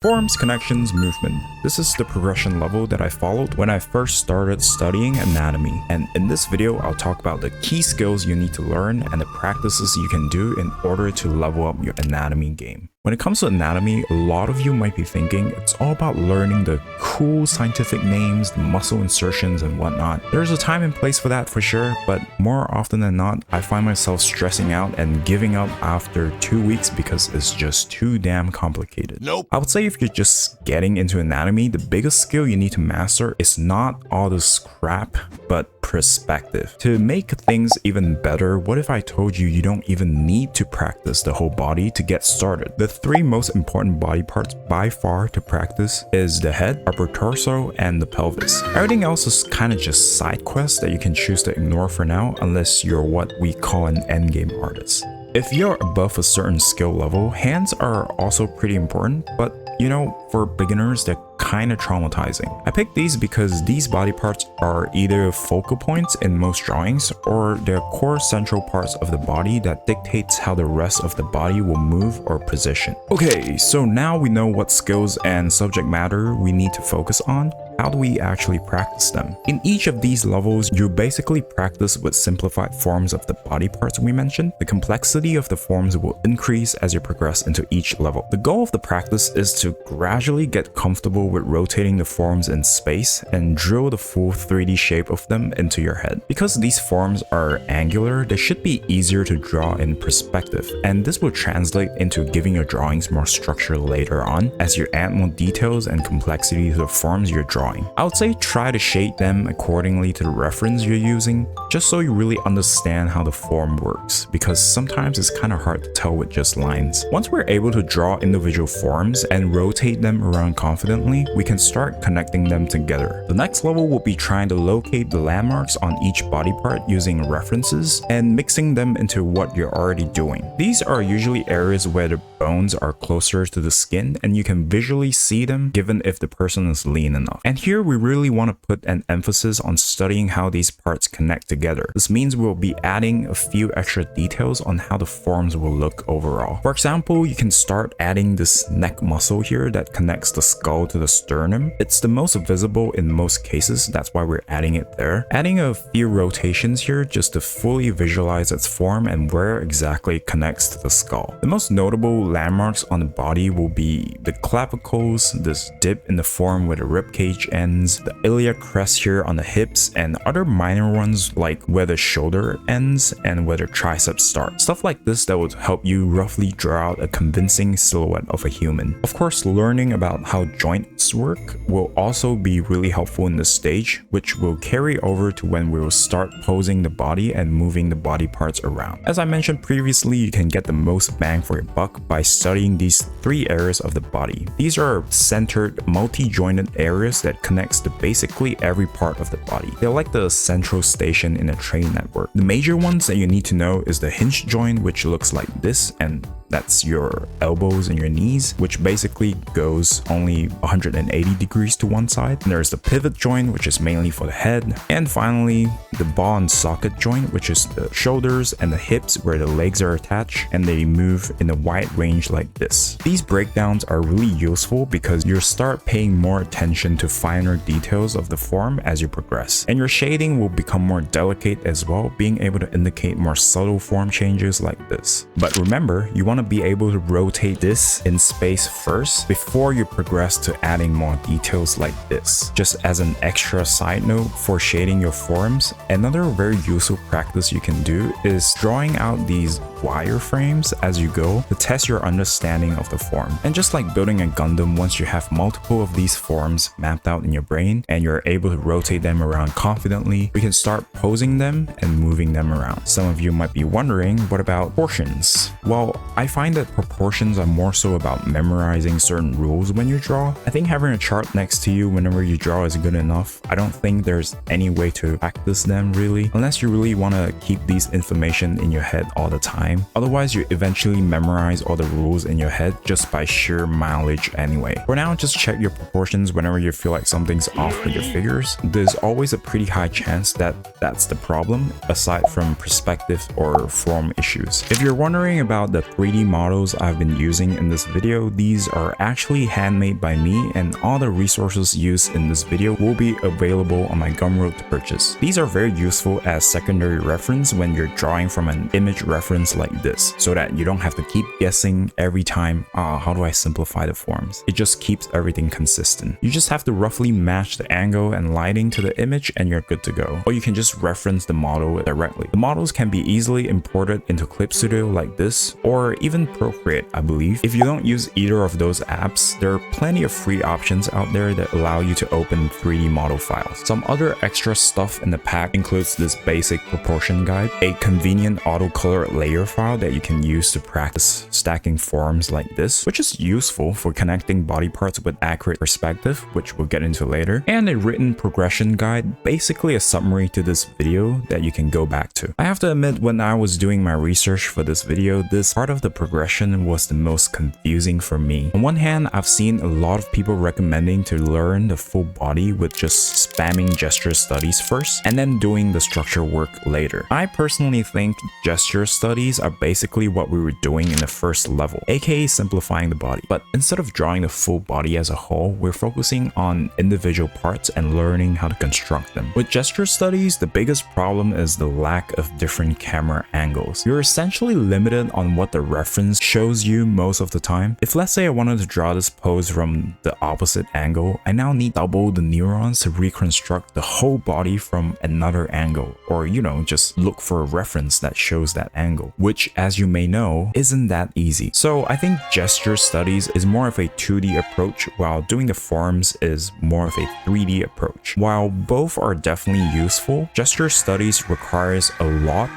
Forms, connections, movement. This is the progression level that I followed when I first started studying anatomy. And in this video, I'll talk about the key skills you need to learn and the practices you can do in order to level up your anatomy game. When it comes to anatomy, a lot of you might be thinking it's all about learning the cool scientific names, the muscle insertions and whatnot. There's a time and place for that for sure, but more often than not, I find myself stressing out and giving up after 2 weeks because it's just too damn complicated. Nope. I would say if you're just getting into anatomy, the biggest skill you need to master is not all this crap, but perspective. To make things even better, what if I told you you don't even need to practice the whole body to get started? The three most important body parts by far to practice is the head, upper torso, and the pelvis. Everything else is kind of just side quests that you can choose to ignore for now unless you're what we call an endgame artist. If you're above a certain skill level, hands are also pretty important, but you know, for beginners, they're kind of traumatizing. I picked these because these body parts are either focal points in most drawings or they're core central parts of the body that dictates how the rest of the body will move or position. Okay, so now we know what skills and subject matter we need to focus on. How do we actually practice them? In each of these levels, you basically practice with simplified forms of the body parts we mentioned. The complexity of the forms will increase as you progress into each level. The goal of the practice is to gradually get comfortable with rotating the forms in space and drill the full 3D shape of them into your head. Because these forms are angular, they should be easier to draw in perspective, and this will translate into giving your drawings more structure later on as you add more details and complexity to the forms you're drawing. I would say try to shade them accordingly to the reference you're using, just so you really understand how the form works, because sometimes it's kind of hard to tell with just lines. Once we're able to draw individual forms and rotate them around confidently, we can start connecting them together. The next level will be trying to locate the landmarks on each body part using references and mixing them into what you're already doing. These are usually areas where the bones are closer to the skin and you can visually see them given if the person is lean enough. And here we really want to put an emphasis on studying how these parts connect together. This means we'll be adding a few extra details on how the forms will look overall. For example, you can start adding this neck muscle here that connects the skull to the sternum. It's the most visible in most cases, that's why we're adding it there. Adding a few rotations here just to fully visualize its form and where exactly it connects to the skull. The most notable landmarks on the body will be the clavicles, this dip in the form where the ribcage ends, the iliac crest here on the hips, and other minor ones like where the shoulder ends and where the triceps start. Stuff like this that would help you roughly draw out a convincing silhouette of a human. Of course, learning about how joints work will also be really helpful in this stage, which will carry over to when we will start posing the body and moving the body parts around. As I mentioned previously, you can get the most bang for your buck by studying these three areas of the body. These are centered, multi-jointed areas that connects to basically every part of the body. They're like the central station in a train network. The major ones that you need to know is the hinge joint, which looks like this, and that's your elbows and your knees, which basically goes only 180 degrees to one side. And there's the pivot joint, which is mainly for the head. And finally, the ball and socket joint, which is the shoulders and the hips where the legs are attached and they move in a wide range like this. These breakdowns are really useful because you'll start paying more attention to finer details of the form as you progress. And your shading will become more delicate as well, being able to indicate more subtle form changes like this. But remember, you want to be able to rotate this in space first before you progress to adding more details like this. Just as an extra side note for shading your forms, another very useful practice you can do is drawing out these wireframes as you go to test your understanding of the form. And just like building a Gundam, once you have multiple of these forms mapped out in your brain and you're able to rotate them around confidently, we can start posing them and moving them around. Some of you might be wondering, what about proportions? Well, I find that proportions are more so about memorizing certain rules when you draw. I think having a chart next to you whenever you draw is good enough. I don't think there's any way to practice them really, unless you really want to keep these information in your head all the time. Otherwise, you eventually memorize all the rules in your head just by sheer mileage anyway. For now, just check your proportions whenever you feel like something's off with your figures. There's always a pretty high chance that that's the problem, aside from perspective or form issues. If you're wondering about the 3D 3D models I've been using in this video, these are actually handmade by me, and all the resources used in this video will be available on my Gumroad to purchase. These are very useful as secondary reference when you're drawing from an image reference like this, so that you don't have to keep guessing every time, how do I simplify the forms? It just keeps everything consistent. You just have to roughly match the angle and lighting to the image and you're good to go. Or you can just reference the model directly. The models can be easily imported into Clip Studio like this, or even Procreate, I believe. If you don't use either of those apps, there are plenty of free options out there that allow you to open 3D model files. Some other extra stuff in the pack includes this basic proportion guide, a convenient auto color layer file that you can use to practice stacking forms like this, which is useful for connecting body parts with accurate perspective, which we'll get into later, and a written progression guide, basically a summary to this video that you can go back to. I have to admit, when I was doing my research for this video, this part of the progression was the most confusing for me. On one hand, I've seen a lot of people recommending to learn the full body with just spamming gesture studies first, and then doing the structure work later. I personally think gesture studies are basically what we were doing in the first level, aka simplifying the body. But instead of drawing the full body as a whole, we're focusing on individual parts and learning how to construct them. With gesture studies, the biggest problem is the lack of different camera angles. You're essentially limited on what the reference shows you most of the time. If let's say I wanted to draw this pose from the opposite angle, I now need double the neurons to reconstruct the whole body from another angle, or just look for a reference that shows that angle, which, as you may know, isn't that easy. So I think gesture studies is more of a 2D approach, while doing the forms is more of a 3D approach. While both are definitely useful, gesture studies requires a lot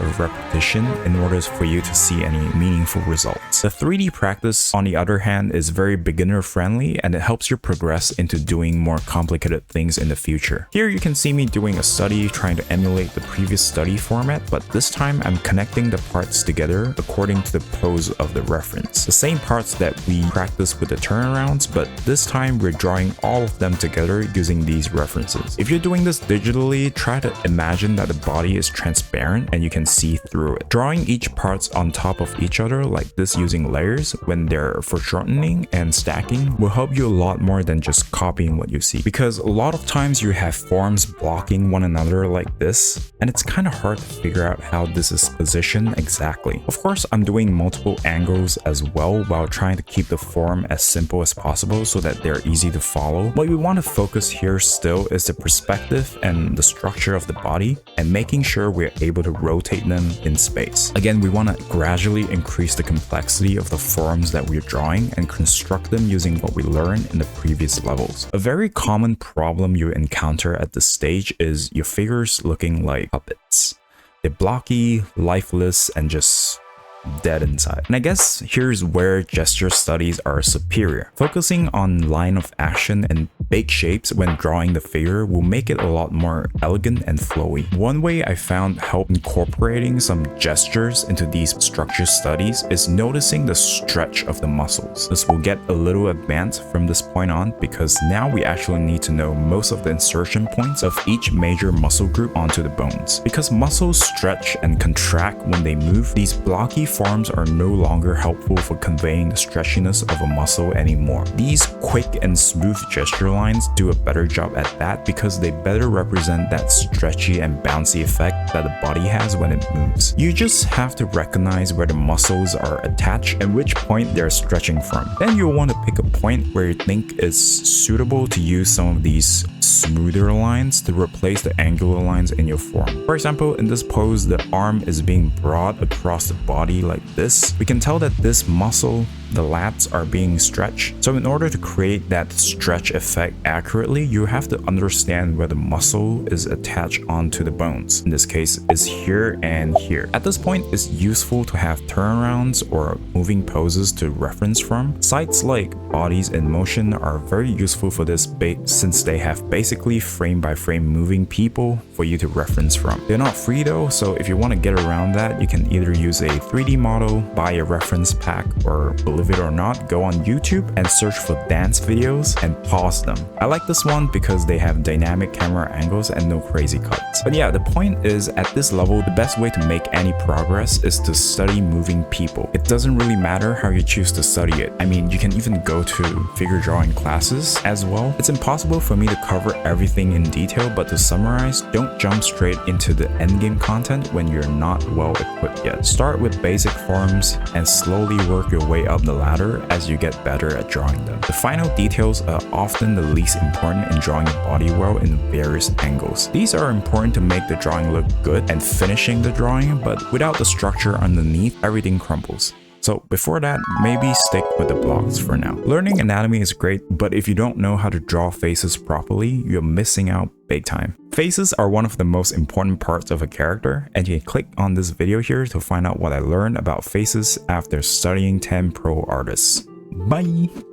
of repetition in order for you to see any meaningful results. The 3D practice, on the other hand, is very beginner friendly, and it helps you progress into doing more complicated things in the future. Here you can see me doing a study trying to emulate the previous study format, but this time I'm connecting the parts together according to the pose of the reference. The same parts that we practiced with the turnarounds, but this time we're drawing all of them together using these references. If you're doing this digitally, try to imagine that the body is transparent and you can see through it. Drawing each parts on top of each other like this using layers when they're foreshortening and stacking will help you a lot more than just copying what you see, because a lot of times you have forms blocking one another like this, and it's kind of hard to figure out how this is positioned exactly. Of course, I'm doing multiple angles as well while trying to keep the form as simple as possible so that they're easy to follow. What we want to focus here still is the perspective and the structure of the body, and making sure we're able to rotate them in space. Again, we want to gradually increase the complexity of the forms that we're drawing and construct them using what we learned in the previous levels. A very common problem you encounter at this stage is your figures looking like puppets. They're blocky, lifeless, and just dead inside. And I guess here's where gesture studies are superior. Focusing on line of action and big shapes when drawing the figure will make it a lot more elegant and flowy. One way I found help incorporating some gestures into these structure studies is noticing the stretch of the muscles. This will get a little advanced from this point on, because now we actually need to know most of the insertion points of each major muscle group onto the bones. Because muscles stretch and contract when they move, these blocky forms are no longer helpful for conveying the stretchiness of a muscle anymore. These quick and smooth gesture lines do a better job at that, because they better represent that stretchy and bouncy effect that the body has when it moves. You just have to recognize where the muscles are attached and which point they're stretching from. Then you'll want to pick a point where you think is suitable to use some of these smoother lines to replace the angular lines in your form. For example, in this pose, the arm is being brought across the body like this. We can tell that this muscle, the lats, are being stretched. So in order to create that stretch effect accurately, you have to understand where the muscle is attached onto the bones. In this case, is here and here. At this point, it's useful to have turnarounds or moving poses to reference from. Sites like bodies in motion are very useful for this since they have basically frame by frame moving people for you to reference from. They're not free though, so if you want to get around that, you can either use a 3D model, buy a reference pack, or believe it or not, go on YouTube and search for dance videos and pause them. I like this one because they have dynamic camera angles and no crazy cuts. But yeah, the point is, at this level, the best way to make any progress is to study moving people. It doesn't really matter how you choose to study it. I mean, you can even go to figure drawing classes as well. It's impossible for me to cover everything in detail, but to summarize, don't jump straight into the endgame content when you're not well equipped yet. Start with basic forms and slowly work your way up the ladder as you get better at drawing them. The final details are often the least important in drawing a body well in various angles. These are important to make the drawing look good and finishing the drawing, but without the structure underneath, everything crumbles. So before that, maybe stick with the blocks for now. Learning anatomy is great, but if you don't know how to draw faces properly, you're missing out big time. Faces are one of the most important parts of a character, and you can click on this video here to find out what I learned about faces after studying 10 pro artists. Bye!